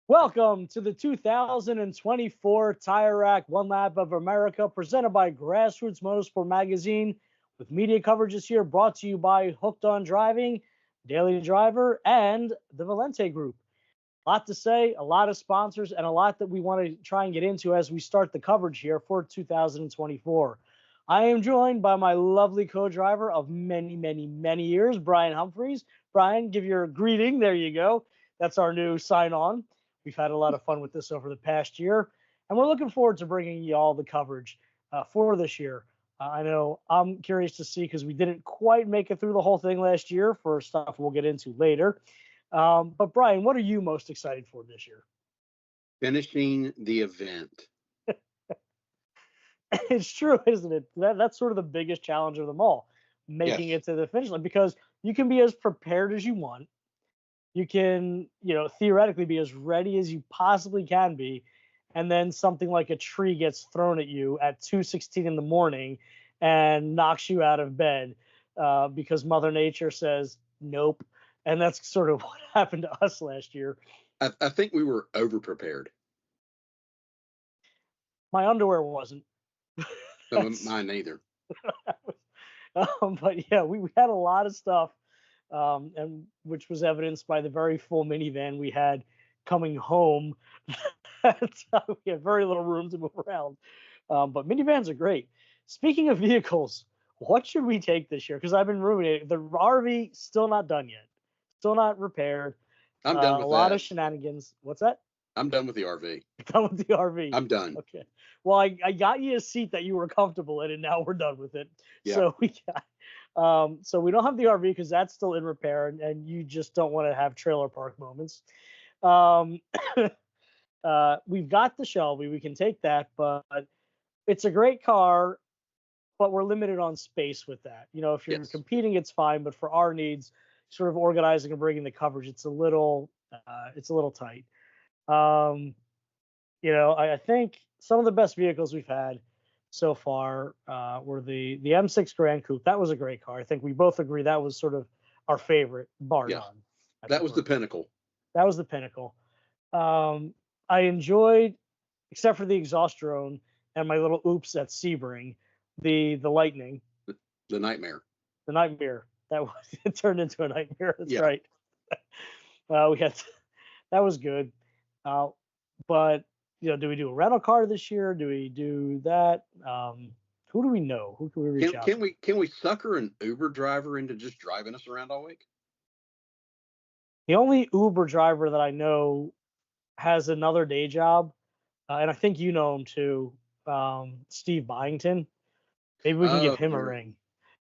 Welcome to the 2024 Tire Rack One Lap of America, presented by Grassroots Motorsport Magazine, with media coverage this year brought to you by Hooked on Driving, Daily Driver, and the Valente Group. A lot to say, a lot of sponsors, and a lot that we want to try and get into as we start the coverage here for 2024. I am joined by my lovely co-driver of many, many, many years, Brian Humphreys. Brian, give your greeting. There you go. That's our new sign-on. We've had a lot of fun with this over the past year, and we're looking forward to bringing you all the coverage for this year. I know I'm curious to see, because we didn't quite make it through the whole thing last year for stuff we'll get into later. But Brian, what are you most excited for this year? Finishing the event. It's true, isn't it? That's sort of the biggest challenge of them all, making Yes. it to the finish line, because you can be as prepared as you want. You can, theoretically be as ready as you possibly can be. And then something like a tree gets thrown at you at 2:16 in the morning and knocks you out of bed because Mother Nature says, nope. And that's sort of what happened to us last year. I think we were over-prepared. My underwear wasn't. Mine neither. But yeah, we had a lot of stuff, and which was evidenced by the very full minivan we had coming home. We had very little room to move around. But minivans are great. Speaking of vehicles, what should we take this year? Because I've been ruminating. The RV still not done yet, still not repaired. I'm done with a lot that. of shenanigans. What's that? I'm done with the RV. Done with the RV. I'm done. Okay. Well, I got you a seat that you were comfortable in, and now we're done with it. Yeah. So we don't have the RV because that's still in repair, and you just don't want to have trailer park moments. We've got the Shelby. We can take that, but it's a great car, but we're limited on space with that. If you're competing, it's fine, but for our needs, sort of organizing and bringing the coverage, it's a little tight. I think some of the best vehicles we've had so far were the M6 Grand Coupe. That was a great car. I think we both agree that was sort of our favorite, bar none. That was the pinnacle. That was the pinnacle. I enjoyed, except for the exhaust drone and my little oops at Sebring, the Lightning. The Nightmare. The Nightmare. It turned into a nightmare. That's Yeah. right. That was good. But do we do a rental car this year? Do we do that? Who do we know? Who can we reach out to? Can we sucker an Uber driver into just driving us around all week? The only Uber driver that I know has another day job, and I think you know him too, Steve Byington. Maybe we can give him a ring.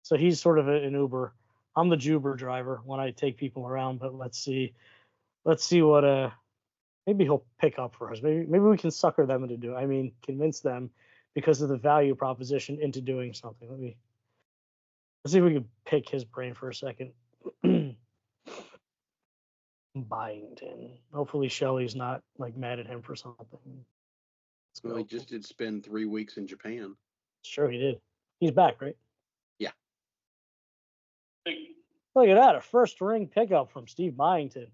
So he's sort of an Uber. I'm the Juber driver when I take people around, but let's see what maybe he'll pick up for us. Maybe we can sucker them into convince them because of the value proposition into doing something. Let's see if we can pick his brain for a second. Byington. Hopefully Shelley's not mad at him for something. Well, he just did spend 3 weeks in Japan. Sure he did. He's back, right? Yeah. Look at that, a first ring pickup from Steve Byington.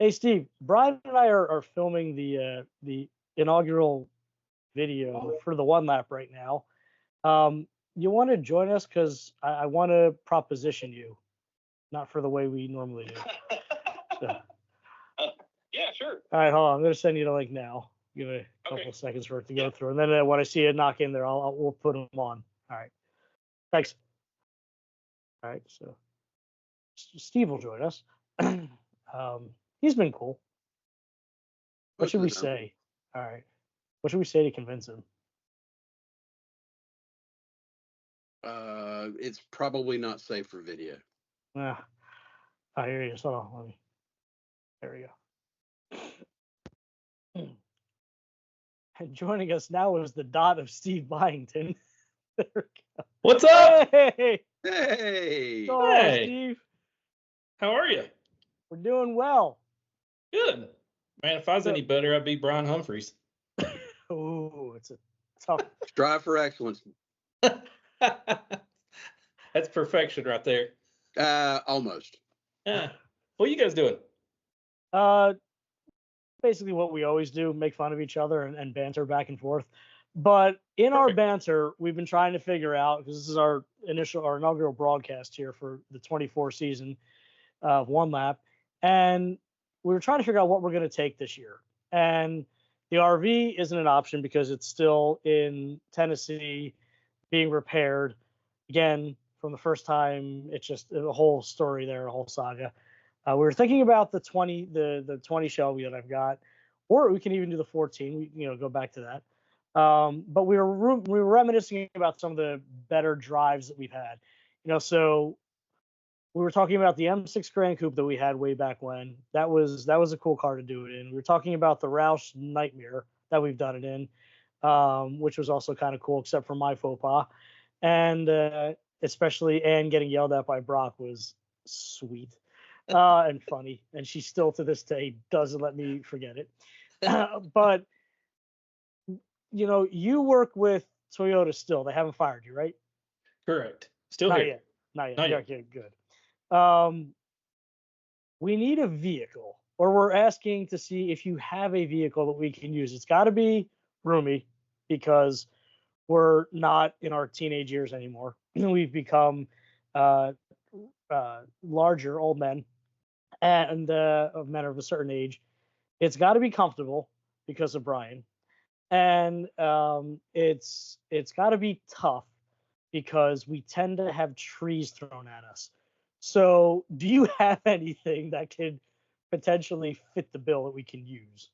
Hey Steve, Brian and I are filming the inaugural video for the One Lap right now. You want to join us? Because I want to proposition you, not for the way we normally do. So. Yeah, sure. All right, hold on. I'm going to send you the link now. Give it a couple of seconds for it to go through, and then when I see it knock in there, we'll put them on. All right. Thanks. All right, so Steve will join us. He's been cool. What should we say? All right. What should we say to convince him? It's probably not safe for video. I hear you. Hold on. There we go. And joining us now is the dot of Steve Byington. There we go. What's up? Hey! Hey! Hey, Steve. How are you? We're doing well. Good. Man, if I was any better, I'd be Brian Humphreys. Ooh, it's a tough. Strive for excellence. That's perfection right there. Almost. Yeah. What are you guys doing? basically what we always do, make fun of each other and banter back and forth. But in our Perfect. banter, we've been trying to figure out, because this is our inaugural broadcast here for the 24 season of One Lap, and we were trying to figure out what we're going to take this year. And the RV isn't an option because it's still in Tennessee being repaired. Again, from the first time, it's just a whole story there, a whole saga. We were thinking about the 20 Shelby that I've got, or we can even do the 14. We go back to that. But we were reminiscing about some of the better drives that we've had. So we were talking about the M6 Grand Coupe that we had way back when. That was a cool car to do it in. We were talking about the Roush Nightmare that we've done it in, which was also kind of cool, except for my faux pas. And especially Anne getting yelled at by Brock was sweet and funny. And she still to this day doesn't let me forget it. But, you work with Toyota still. They haven't fired you, right? Correct. Still Not here. yet. Not yet. Not yet. Okay, good. We need a vehicle, or we're asking to see if you have a vehicle that we can use. It's got to be roomy because we're not in our teenage years anymore. We've become larger, old men, and men of a certain age. It's got to be comfortable because of Brian, and it's got to be tough because we tend to have trees thrown at us. So, do you have anything that could potentially fit the bill that we can use?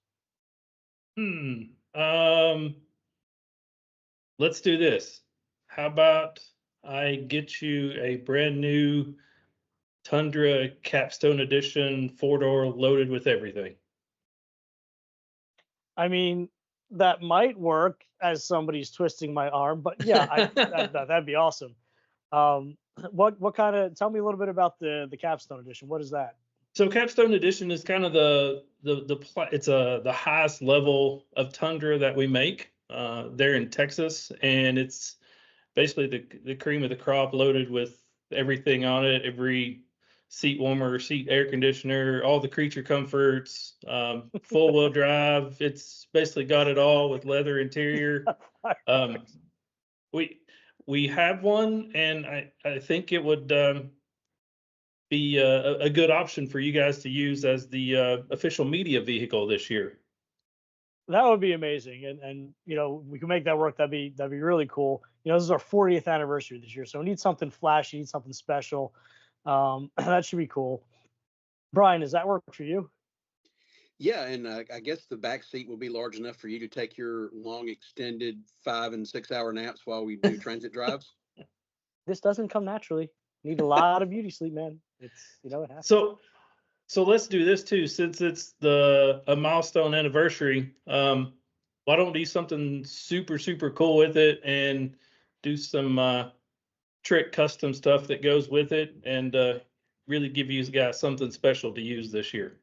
Let's do this. How about I get you a brand new Tundra Capstone Edition 4-door loaded with everything? I mean, that might work as somebody's twisting my arm, but yeah, that'd be awesome. What kind of? Tell me a little bit about the Capstone Edition. What is that? So Capstone Edition is kind of the highest level of Tundra that we make there in Texas, and it's basically the cream of the crop, loaded with everything on it, every seat warmer, seat air conditioner, all the creature comforts, full wheel drive. It's basically got it all with leather interior. We have one, and I think it would be a good option for you guys to use as the official media vehicle this year. That would be amazing, and we can make that work. That'd be really cool. This is our 40th anniversary this year, so we need something flashy, need something special. That should be cool. Brian, does that work for you? Yeah, and I guess the back seat will be large enough for you to take your long, extended 5 and 6 hour naps while we do transit drives. This doesn't come naturally. Need a lot of beauty sleep, man. It's it happens. So let's do this too, since it's a milestone anniversary. Why don't we do something super, super cool with it and do some trick custom stuff that goes with it, and really give you guys something special to use this year.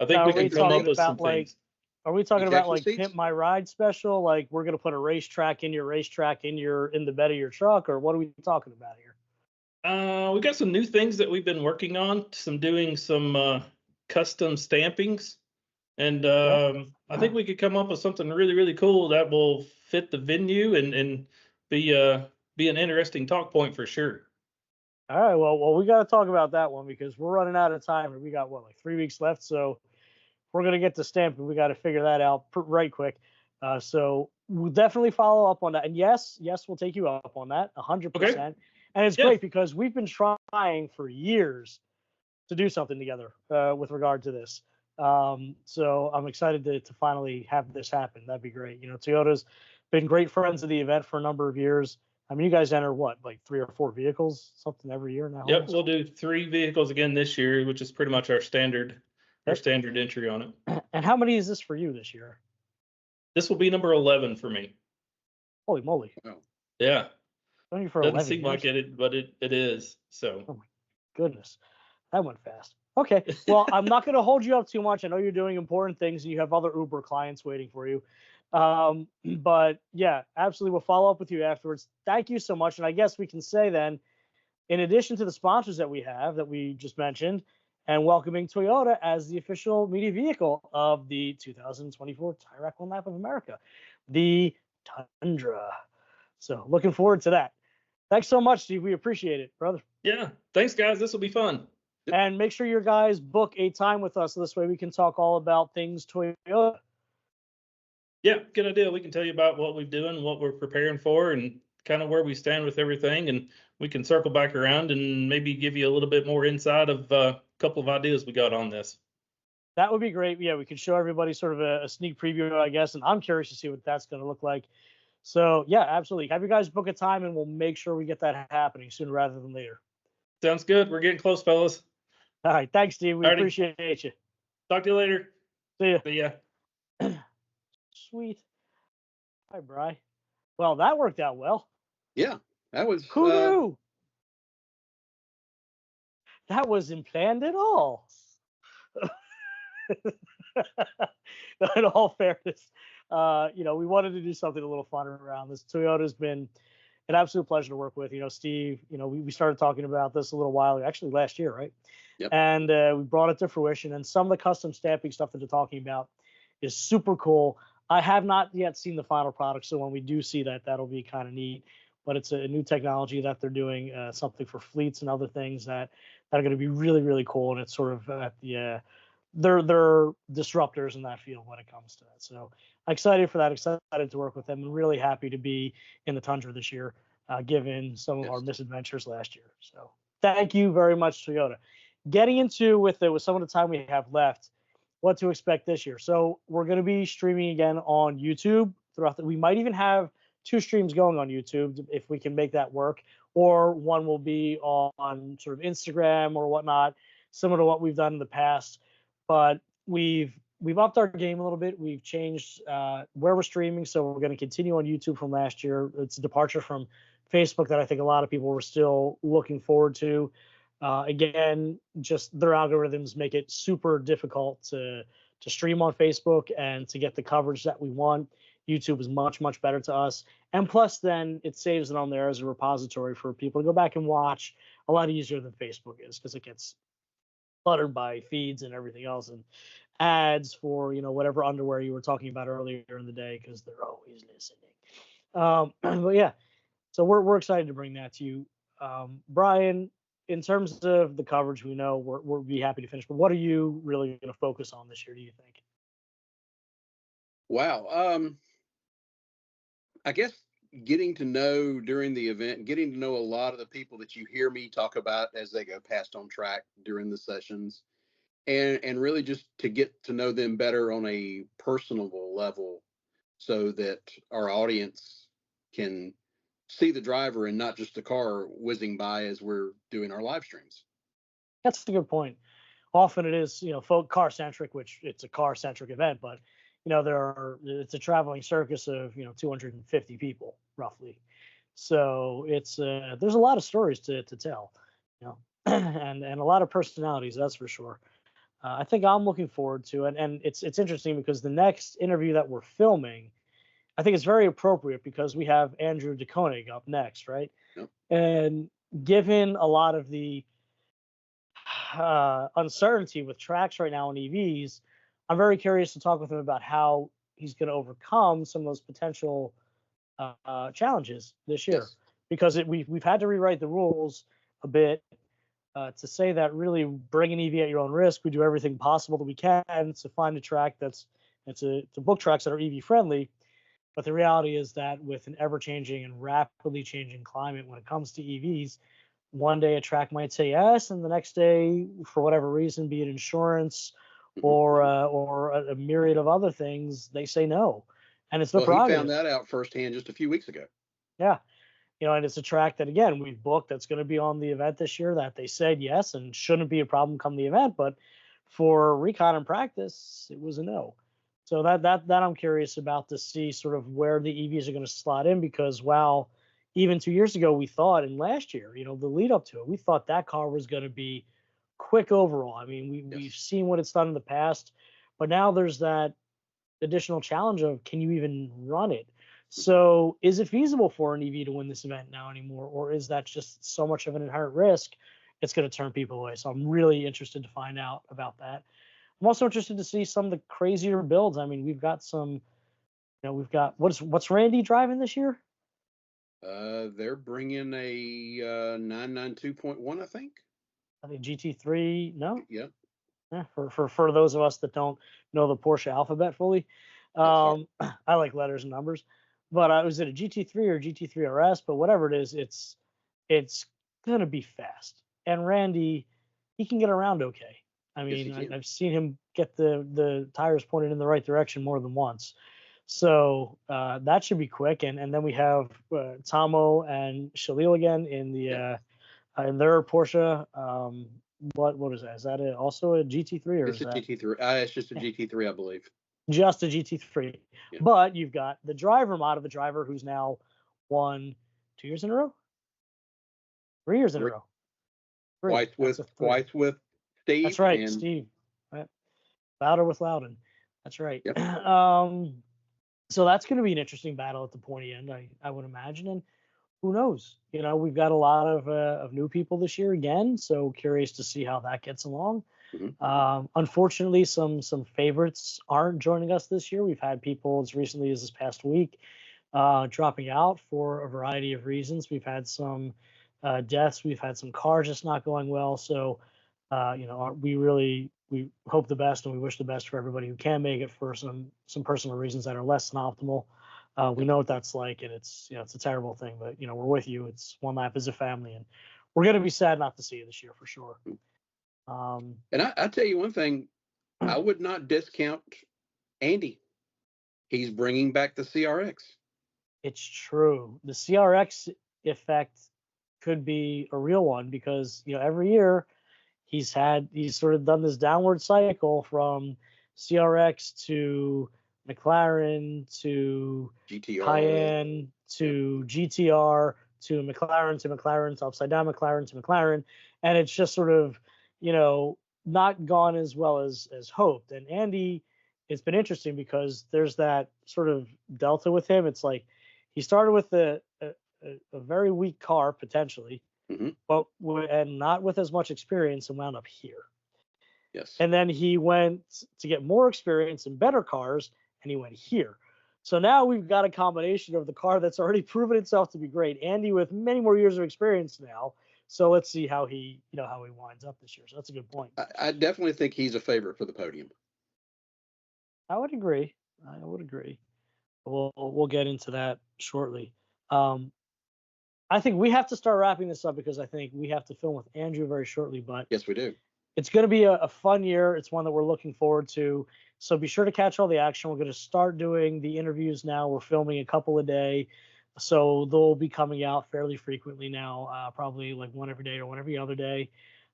I think we can come up with some things. Are we talking about like seats? Pimp My Ride special? Like we're gonna put a racetrack in the bed of your truck, or what are we talking about here? We got some new things that we've been working on, doing some custom stampings, and I think we could come up with something really, really cool that will fit the venue and be an interesting talk point for sure. All right, well, we got to talk about that one because we're running out of time, and we got like 3 weeks left. So if we're gonna get to stamping, we got to figure that out right quick. So we'll definitely follow up on that. And yes, we'll take you up on that 100%. Okay. And it's great because we've been trying for years to do something together with regard to this. So I'm excited to finally have this happen. That'd be great. Toyota's been great friends of the event for a number of years. I mean, you guys enter what, like 3 or 4 vehicles, something every year now? Yep, we'll do 3 vehicles again this year, which is pretty much our standard entry on it. And how many is this for you this year? This will be number 11 for me. Holy moly! Oh. Yeah. Only for Doesn't 11 seem like years? it, but it is. So. Oh my goodness, that went fast. Okay, well, I'm not going to hold you up too much. I know you're doing important things and you have other Uber clients waiting for you. But yeah, absolutely. We'll follow up with you afterwards. Thank you so much. And I guess we can say then, in addition to the sponsors that we have that we just mentioned, and welcoming Toyota as the official media vehicle of the 2024 Tire Rack One Lap of America, the Tundra. So looking forward to that. Thanks so much, Steve. We appreciate it, brother. Yeah. Thanks, guys. This will be fun. And make sure your guys book a time with us. So this way we can talk all about things Toyota. Yeah, good idea. We can tell you about what we're doing, what we're preparing for, and kind of where we stand with everything. And we can circle back around and maybe give you a little bit more insight of a couple of ideas we got on this. That would be great. Yeah, we could show everybody sort of a sneak preview, I guess. And I'm curious to see what that's going to look like. So, yeah, absolutely. Have you guys book a time, and we'll make sure we get that happening sooner rather than later. Sounds good. We're getting close, fellas. All right. Thanks, Steve. We Alrighty. appreciate you. Talk to you later. See ya. See ya. Sweet. Hi, Bri. Well, that worked out well. Yeah, that was. Who knew? That wasn't planned at all. In all fairness, we wanted to do something a little fun around this. Toyota's been an absolute pleasure to work with. Steve, we started talking about this a little while ago, actually last year, right? Yep. And we brought it to fruition. And some of the custom stamping stuff that they're talking about is super cool. I have not yet seen the final product, so when we do see that, that'll be kind of neat. But it's a new technology that they're doing, something for fleets and other things that are going to be really, really cool. And it's sort of at the they're disruptors in that field when it comes to that. So excited for that, excited to work with them, and really happy to be in the Tundra this year, given some of our misadventures last year. So thank you very much, Toyota. Getting into with some of the time we have left, what to expect this year. So we're going to be streaming again on YouTube throughout we might even have 2 streams going on YouTube if we can make that work, or one will be on sort of Instagram or whatnot, similar to what we've done in the past. But we've upped our game a little bit. We've changed where we're streaming, so we're going to continue on YouTube from last year. It's a departure from Facebook that I think a lot of people were still looking forward to. Again, just their algorithms make it super difficult to stream on Facebook and to get the coverage that we want. YouTube is much, much better to us. And plus, then it saves it on there as a repository for people to go back and watch a lot easier than Facebook is, because it gets cluttered by feeds and everything else and ads for, whatever underwear you were talking about earlier in the day, because they're always listening. But yeah, so we're excited to bring that to you. Brian, in terms of the coverage, we know we'll be happy to finish, but what are you really going to focus on this year, do you think? Wow. I guess getting to know during the event, getting to know a lot of the people that you hear me talk about as they go past on track during the sessions, and really just to get to know them better on a personable level, so that our audience can see the driver and not just the car whizzing by as we're doing our live streams. That's a good point. Often it is, car centric, which it's a car centric event, but it's a traveling circus of 250 people roughly. So it's there's a lot of stories to tell, and a lot of personalities, that's for sure. I think I'm looking forward to it, and it's interesting because the next interview that we're filming, I think it's very appropriate because we have Andrew DeKoning up next, right? Yep. And given a lot of the uncertainty with tracks right now in EVs, I'm very curious to talk with him about how he's going to overcome some of those potential challenges this year. Yes. Because we've had to rewrite the rules a bit to say that really bring an EV at your own risk. We do everything possible that we can to find a track to book tracks that are EV friendly. But the reality is that with an ever-changing and rapidly changing climate when it comes to EVs, one day a track might say yes, and the next day, for whatever reason, be it insurance or a myriad of other things, they say no. And it's the prerogative. He found that out firsthand just a few weeks ago. Yeah. And it's a track that, again, we've booked that's going to be on the event this year that they said yes and shouldn't be a problem come the event. But for recon and practice, it was a no. So that I'm curious about to see sort of where the EVs are going to slot in, because while even 2 years ago we thought, and last year, the lead up to it, we thought that car was going to be quick overall. I mean, we've seen what it's done in the past, but now there's that additional challenge of, can you even run it? So is it feasible for an EV to win this event now anymore, or is that just so much of an inherent risk it's going to turn people away. So I'm really interested to find out about that. I'm also interested to see some of the crazier builds. I mean, we've got some, we've got what's Randy driving this year? They're bringing a 992.1, I think. I think GT3. No. Yeah. Yeah, for those of us that don't know the Porsche alphabet fully, I like letters and numbers. But was it a GT3 or GT3 RS? But whatever it is, it's gonna be fast. And Randy, he can get around okay. I mean, I've seen him get the tires pointed in the right direction more than once. So that should be quick. And then we have Tomo and Shalil again in the in their Porsche. What is that? Is that also a GT3 or it's is that GT3? It's just a GT3, I believe. Just a GT3. Yeah. But you've got the driver mod of the driver who's now won 2 years in a row, 3 years in a row. Twice with Steve. That's right, Steve. Right. Louder with Loudon. That's right. Yep. So that's going to be an interesting battle at the pointy end, I would imagine. And who knows? We've got a lot of new people this year again, so curious to see how that gets along. Mm-hmm. Unfortunately, some favorites aren't joining us this year. We've had people as recently as this past week dropping out for a variety of reasons. We've had some deaths. We've had some cars just not going well. So, we hope the best and we wish the best for everybody who can make it for some personal reasons that are less than optimal. We know what that's like, and it's it's a terrible thing, but we're with you. It's one lap as a family, and we're gonna be sad not to see you this year for sure. And I tell you one thing, I would not discount Andy. He's bringing back the CRX. It's true. The CRX effect could be a real one because every year he's sort of done this downward cycle from CRX to McLaren to GTR, Cayenne to GTR to McLaren to upside down McLaren to McLaren, and it's just sort of not gone as well as hoped. And Andy, it's been interesting because there's that sort of delta with him. It's like he started with a very weak car potentially, mm-hmm. but and not with as much experience and wound up here. Yes. And then he went to get more experience in better cars, and he went here. So now we've got a combination of the car that's already proven itself to be great, Andy with many more years of experience now. So let's see how he winds up this year. So that's a good point. I definitely think he's a favorite for the podium. I would agree. We'll get into that shortly. I think we have to start wrapping this up because I think we have to film with Andrew very shortly. But yes, we do. It's going to be a fun year. It's one that we're looking forward to. So be sure to catch all the action. We're going to start doing the interviews now. We're filming a couple a day. So they'll be coming out fairly frequently now, probably like one every day or one every other day.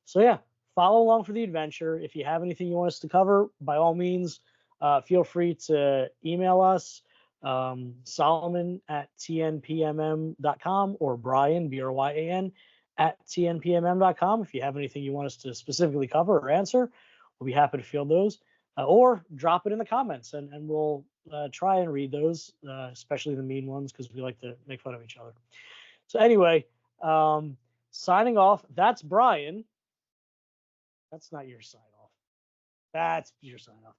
So yeah, follow along for the adventure. If you have anything you want us to cover, by all means, feel free to email us, Solomon at tnpmm.com or Bryan, Bryan, at tnpmm.com. If you have anything you want us to specifically cover or answer, we'll be happy to field those. Or drop it in the comments, and we'll try and read those, especially the mean ones, because we like to make fun of each other. So anyway, signing off. That's Bryan. That's not your sign off. That's your sign off.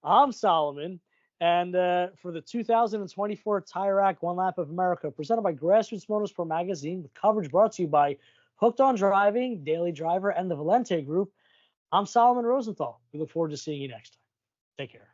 I'm Solomon, and for the 2024 Tire Rack One Lap of America, presented by Grassroots Motorsport Magazine, with coverage brought to you by Hooked on Driving, Daily Driver, and the Valente Group, I'm Solomon Rosenthal. We look forward to seeing you next time. Take care.